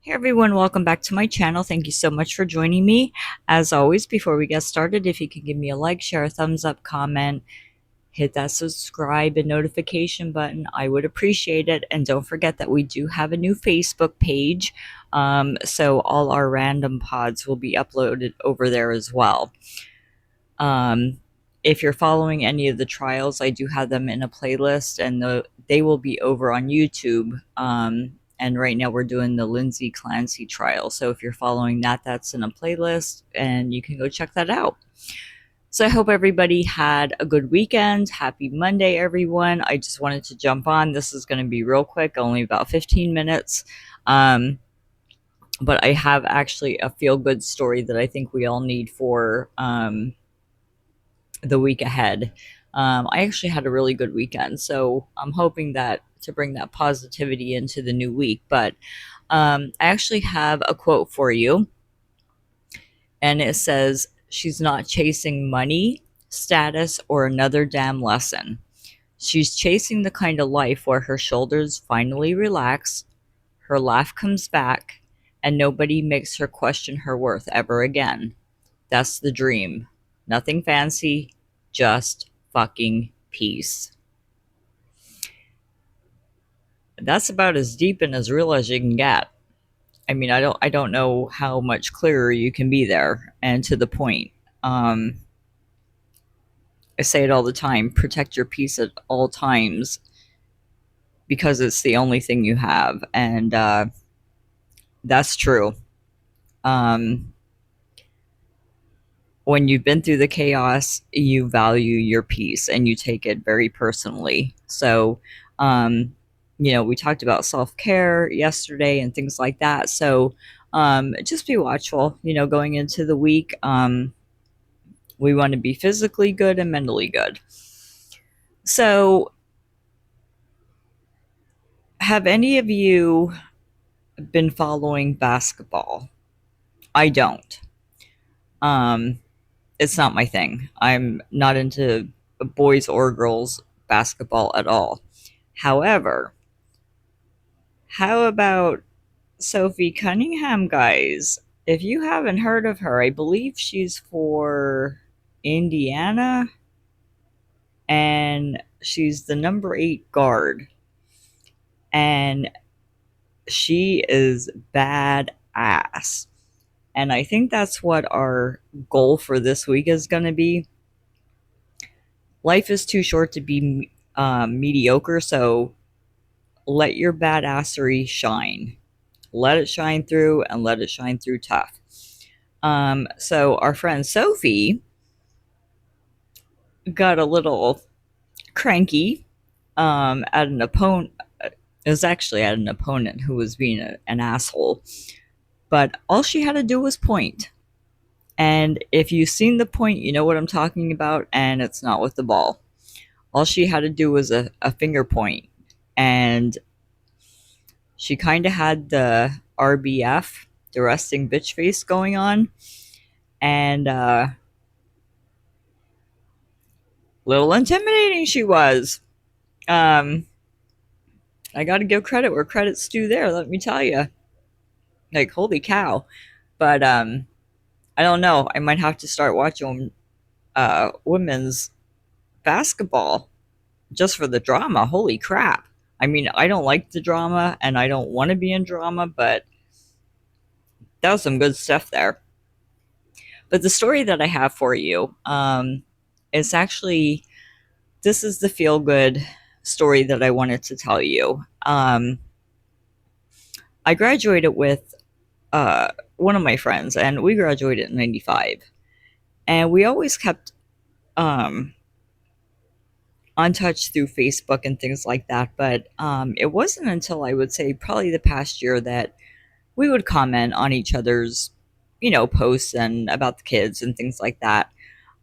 Hey everyone, welcome back to my channel. Thank you so much for joining me. As always, before we get started, if you could give me a like, share, a thumbs up, comment, hit that subscribe and notification button, I would appreciate it. And don't forget that we do have a new Facebook page. So all our random pods will be uploaded over there as well. Um, if you're following any of the trials, I do have them in a playlist, and they will be over on YouTube. And right now we're doing the Lindsay Clancy trial. So if you're following that, that's in a playlist, and you can go check that out. So I hope everybody had a good weekend. Happy Monday, everyone. I just wanted to jump on. This is going to be real quick, only about 15 minutes. But I have actually a feel good story that I think we all need for the week ahead. I actually had a really good weekend, so I'm hoping that to bring that positivity into the new week. But I actually have a quote for you, and it says, "She's not chasing money, status, or another damn lesson. She's chasing the kind of life where her shoulders finally relax, her laugh comes back, and nobody makes her question her worth ever again. That's the dream. Nothing fancy, just fucking peace." That's about as deep and as real as you can get. I mean, I don't know how much clearer you can be there and to the point. Um, I say it all the time, protect your peace at all times because it's the only thing you have. And that's true. Um, when you've been through the chaos, you value your peace and you take it very personally. So, um, we talked about self care yesterday and things like that. So, just be watchful, going into the week. We want to be physically good and mentally good. So, have any of you been following basketball? I don't. Um, it's not my thing. I'm not into boys or girls basketball at all. However, how about Sophie Cunningham, guys? If you haven't heard of her, I believe she's for Indiana, and she's the number 8 guard. And she is badass. And I think that's what our goal for this week is going to be. Life is too short to be mediocre, so let your badassery shine. Let it shine through and let it shine through tough. So our friend Sophie got a little cranky at an opponent. It was actually at an opponent who was being an asshole. But all she had to do was point. And if you've seen the point, you know what I'm talking about, and it's not with the ball. All she had to do was a finger point, and she kind of had the RBF, the resting bitch face, going on, and little intimidating she was. Um, I got to give credit where credit's due there. Let me tell you, like holy cow. But I don't know. I might have to start watching women's basketball just for the drama. Holy crap. I mean, I don't like the drama and I don't want to be in drama, but that was some good stuff there. But the story that I have for you is actually, this is the feel good story that I wanted to tell you. I graduated with one of my friends, and we graduated in 95. And we always kept um, on touch through Facebook and things like that. But it wasn't until I would say probably the past year that we would comment on each other's, posts and about the kids and things like that.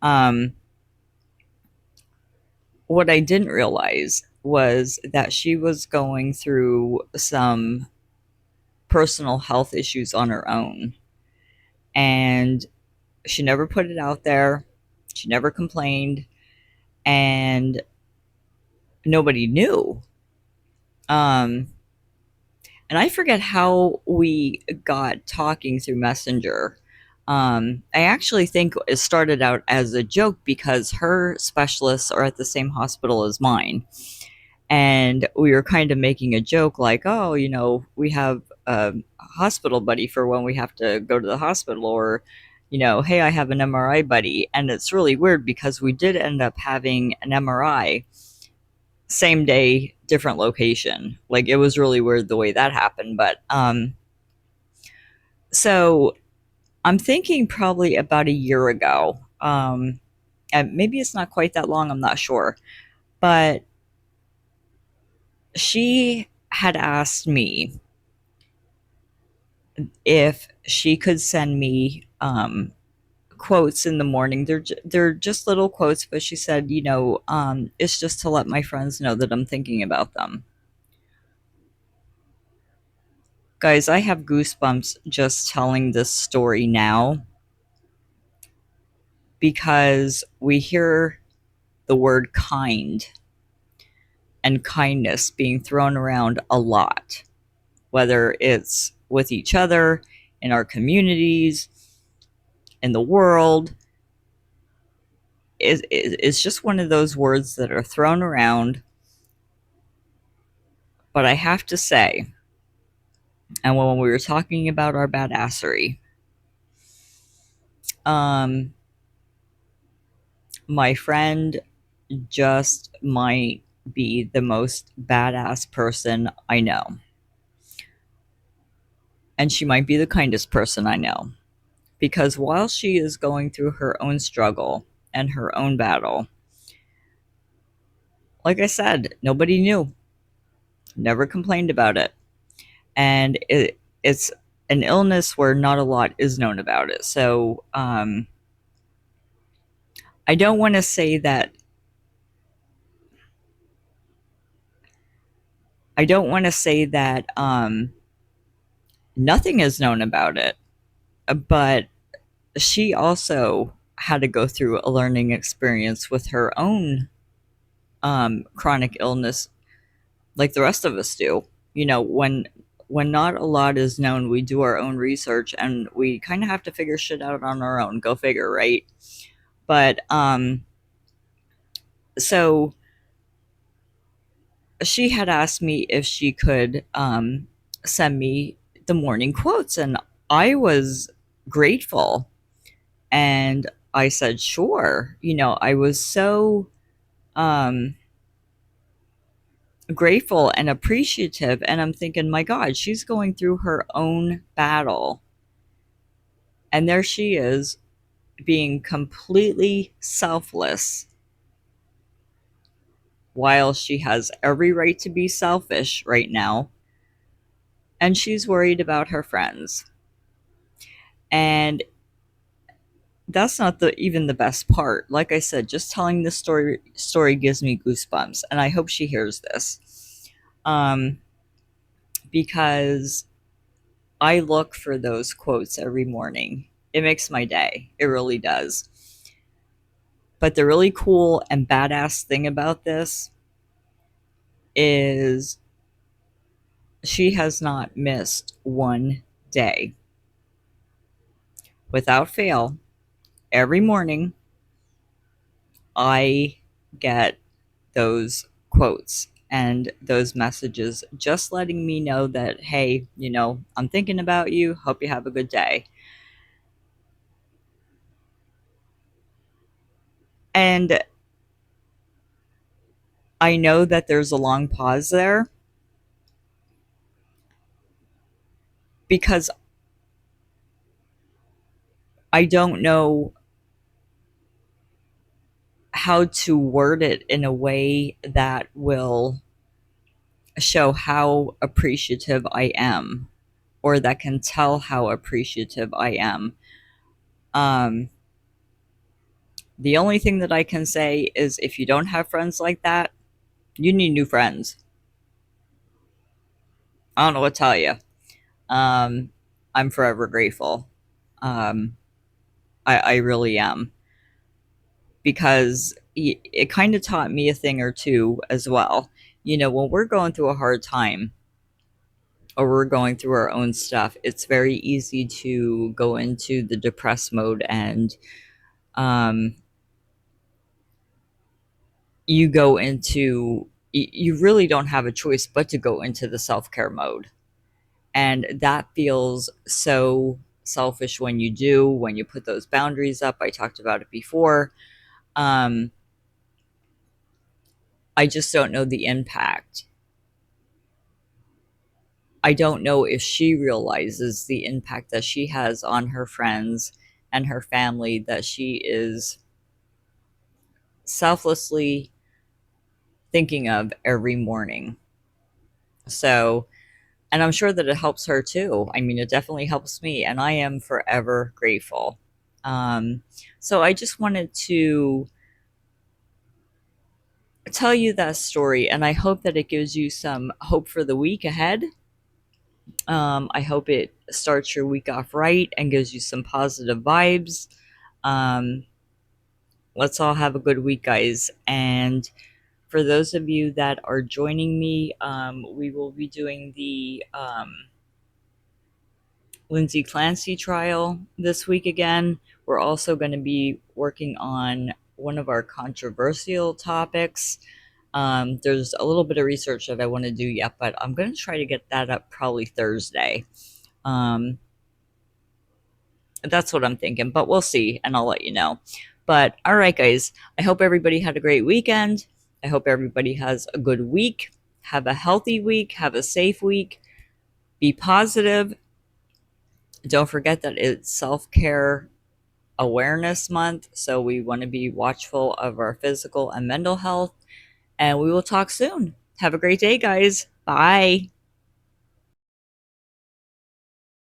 Um, what I didn't realize was that she was going through some personal health issues on her own. And she never put it out there. She never complained. And nobody knew. Um, And I forget how we got talking through Messenger. I actually think it started out as a joke because her specialists are at the same hospital as mine. And we were kind of making a joke like, oh, we have a hospital buddy for when we have to go to the hospital, or, hey, I have an MRI buddy. And it's really weird because we did end up having an MRI same day, different location. Like, it was really weird the way that happened. But so I'm thinking probably about a year ago. And maybe it's not quite that long, I'm not sure. But she had asked me if she could send me quotes in the morning. They're just little quotes, but she said, it's just to let my friends know that I'm thinking about them. Guys, I have goosebumps just telling this story now because we hear the word kind and kindness being thrown around a lot, whether it's with each other, in our communities, in the world. It's just one of those words that are thrown around. But I have to say, and when we were talking about our badassery, um, my friend just might be the most badass person I know. And she might be the kindest person I know. Because while she is going through her own struggle and her own battle, like I said, nobody knew, never complained about it. And it's an illness where not a lot is known about it. So I don't want to say that. I don't want to say that nothing is known about it, but she also had to go through a learning experience with her own chronic illness, like the rest of us do. When not a lot is known, we do our own research and we kind of have to figure shit out on our own. Go figure, right? But so she had asked me if she could send me the morning quotes, and I was grateful. And I said, sure. I was so um, grateful and appreciative. And I'm thinking, my God, she's going through her own battle. And there she is being completely selfless while she has every right to be selfish right now. And she's worried about her friends. And that's not even the best part. Like I said, just telling this story gives me goosebumps, and I hope she hears this, um, because I look for those quotes every morning. It makes my day. It really does. But the really cool and badass thing about this is she has not missed one day. Without fail, every morning I get those quotes and those messages just letting me know that, hey, I'm thinking about you. Hope you have a good day. And I know that there's a long pause there because I don't know how to word it in a way that will show how appreciative I am, or that can tell how appreciative I am. Um, the only thing that I can say is if you don't have friends like that, you need new friends. I don't know what to tell you. Um, I'm forever grateful. Um, I really am, because it kind of taught me a thing or two as well. When we're going through a hard time, or we're going through our own stuff, it's very easy to go into the depressed mode, and um, you go into, you really don't have a choice but to go into the self-care mode. And that feels so selfish when you do, when you put those boundaries up. I talked about it before. Um, I just don't know the impact. I don't know if she realizes the impact that she has on her friends and her family, that she is selflessly thinking of every morning. So, and I'm sure that it helps her too. I mean, it definitely helps me, and I am forever grateful. Um, so I just wanted to tell you that story, and I hope that it gives you some hope for the week ahead. I hope it starts your week off right and gives you some positive vibes. Um, let's all have a good week, guys. And for those of you that are joining me, we will be doing the Lindsay Clancy trial this week again. We're also going to be working on one of our controversial topics. There's a little bit of research that I want to do yet, but I'm going to try to get that up probably Thursday. Um, that's what I'm thinking, but we'll see, and I'll let you know. But all right, guys, I hope everybody had a great weekend. I hope everybody has a good week. Have a healthy week. Have a safe week. Be positive. Don't forget that it's self care awareness month, so we want to be watchful of our physical and mental health. And we will talk soon. Have a great day, guys. Bye.